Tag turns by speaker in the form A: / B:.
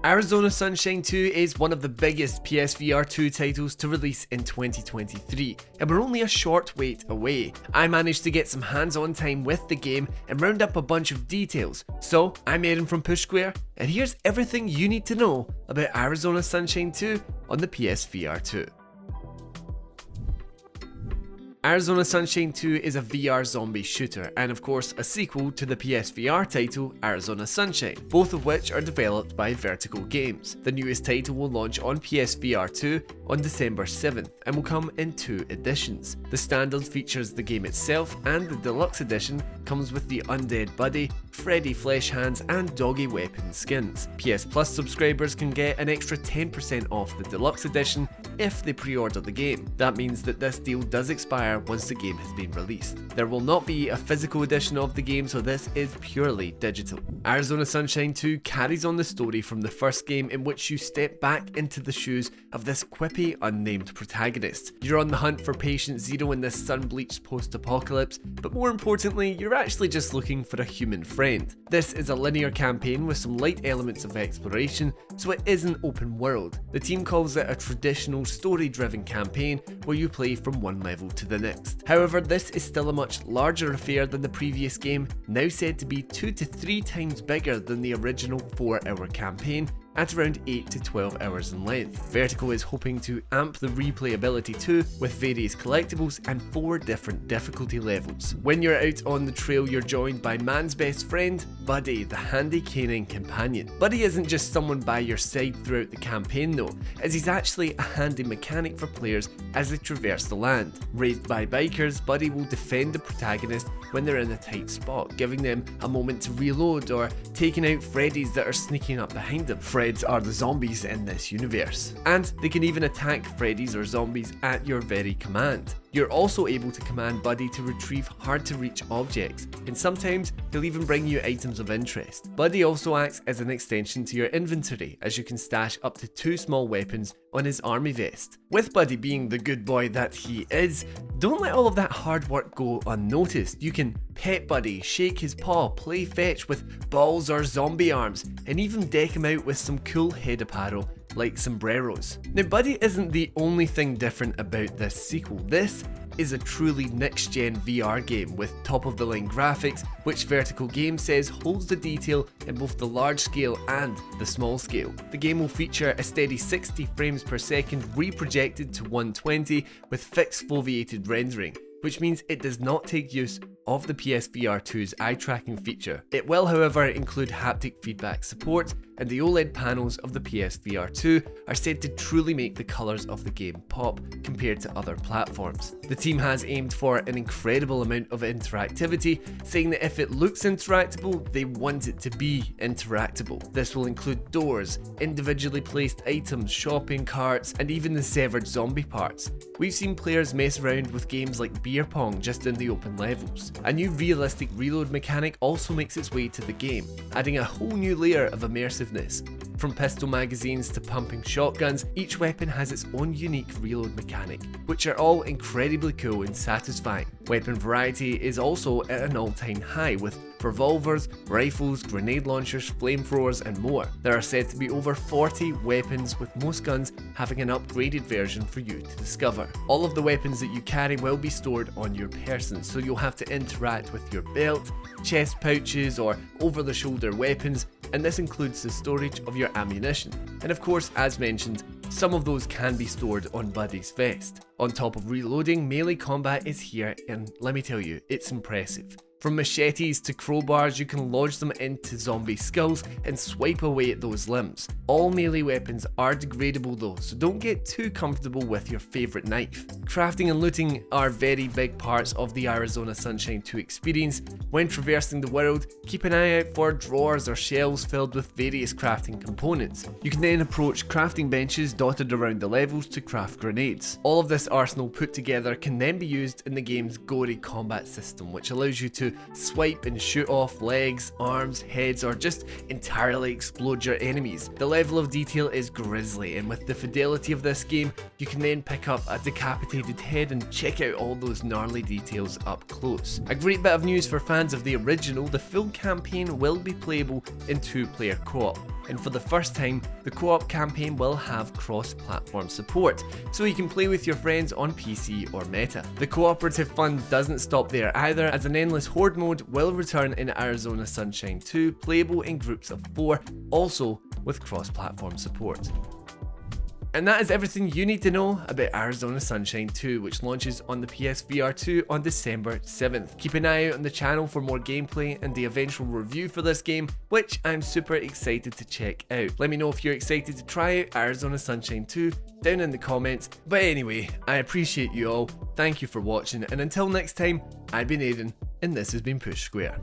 A: Arizona Sunshine 2 is one of the biggest PSVR2 titles to release in 2023, and we're only a short wait away. I managed to get some hands-on time with the game and round up a bunch of details. So, I'm Aaron from Push Square, and here's everything you need to know about Arizona Sunshine 2 on the PSVR2. Arizona Sunshine 2 is a VR zombie shooter, and of course a sequel to the PSVR title Arizona Sunshine, both of which are developed by Vertical Games. The newest title will launch on PSVR 2 on December 7th and will come in 2 editions. The standard features the game itself, and the deluxe edition comes with the Undead Buddy, Freddy Flesh Hands and Doggy Weapon skins. PS Plus subscribers can get an extra 10% off the deluxe edition if they pre-order the game. That means that this deal does expire once the game has been released. There will not be a physical edition of the game, so this is purely digital. Arizona Sunshine 2 carries on the story from the first game, in which you step back into the shoes of this quippy unnamed protagonist. You're on the hunt for Patient Zero in this sun-bleached post-apocalypse, but more importantly, you're actually just looking for a human friend. This is a linear campaign with some light elements of exploration, so it is an open world. The team calls it a traditional story-driven campaign where you play from one level to the next. However, this is still a much larger affair than the previous game, now said to be 2 to 3 times bigger than the original 4-hour campaign, at around 8 to 12 hours in length. Vertical is hoping to amp the replayability too, with various collectibles and 4 different difficulty levels. When you're out on the trail, you're joined by man's best friend, Buddy, the handy canine companion. Buddy isn't just someone by your side throughout the campaign though, as he's actually a handy mechanic for players as they traverse the land. Raised by bikers, Buddy will defend the protagonist when they're in a tight spot, giving them a moment to reload or taking out Freddies that are sneaking up behind them. Freds are the zombies in this universe, and they can even attack Freddies or zombies at your very command. You're also able to command Buddy to retrieve hard to reach objects, and sometimes he'll even bring you items of interest. Buddy also acts as an extension to your inventory, as you can stash up to 2 small weapons on his army vest. With Buddy being the good boy that he is, don't let all of that hard work go unnoticed. You can pet Buddy, shake his paw, play fetch with balls or zombie arms, and even deck him out with some cool head apparel like sombreros. Now, Buddy isn't the only thing different about this sequel. This is a truly next-gen VR game with top-of-the-line graphics, which Vertical Games says holds the detail in both the large scale and the small scale. The game will feature a steady 60 frames per second reprojected to 120 with fixed foveated rendering, which means it does not take use of the PSVR2's eye tracking feature. It will, however, include haptic feedback support, and the OLED panels of the PSVR2 are said to truly make the colours of the game pop compared to other platforms. The team has aimed for an incredible amount of interactivity, saying that if it looks interactable, they want it to be interactable. This will include doors, individually placed items, shopping carts, and even the severed zombie parts. We've seen players mess around with games like beer pong just in the open levels. A new realistic reload mechanic also makes its way to the game, adding a whole new layer of immersiveness. From pistol magazines to pumping shotguns, each weapon has its own unique reload mechanic, which are all incredibly cool and satisfying. Weapon variety is also at an all-time high, with revolvers, rifles, grenade launchers, flamethrowers and more. There are said to be over 40 weapons, with most guns having an upgraded version for you to discover. All of the weapons that you carry will be stored on your person, so you'll have to interact with your belt, chest pouches or over-the-shoulder weapons, and this includes the storage of your ammunition. And of course, as mentioned, some of those can be stored on Buddy's vest. On top of reloading, melee combat is here, and let me tell you, it's impressive. From machetes to crowbars, you can lodge them into zombie skulls and swipe away at those limbs. All melee weapons are degradable though, so don't get too comfortable with your favourite knife. Crafting and looting are very big parts of the Arizona Sunshine 2 experience. When traversing the world, keep an eye out for drawers or shelves filled with various crafting components. You can then approach crafting benches dotted around the levels to craft grenades. All of this arsenal put together can then be used in the game's gory combat system, which allows you to to swipe and shoot off legs, arms, heads, or just entirely explode your enemies. The level of detail is grisly, and with the fidelity of this game, you can then pick up a decapitated head and check out all those gnarly details up close. A great bit of news for fans of the original: the full campaign will be playable in 2-player co-op. And for the first time, the co-op campaign will have cross-platform support, so you can play with your friends on PC or Meta. The cooperative fun doesn't stop there either, as an endless horde mode will return in Arizona Sunshine 2, playable in groups of 4, also with cross-platform support. And that is everything you need to know about Arizona Sunshine 2, which launches on the PSVR2 on December 7th. Keep an eye out on the channel for more gameplay and the eventual review for this game, which I'm super excited to check out. Let me know if you're excited to try out Arizona Sunshine 2 down in the comments. But anyway, I appreciate you all, thank you for watching, and until next time, I've been Aiden, and this has been Push Square.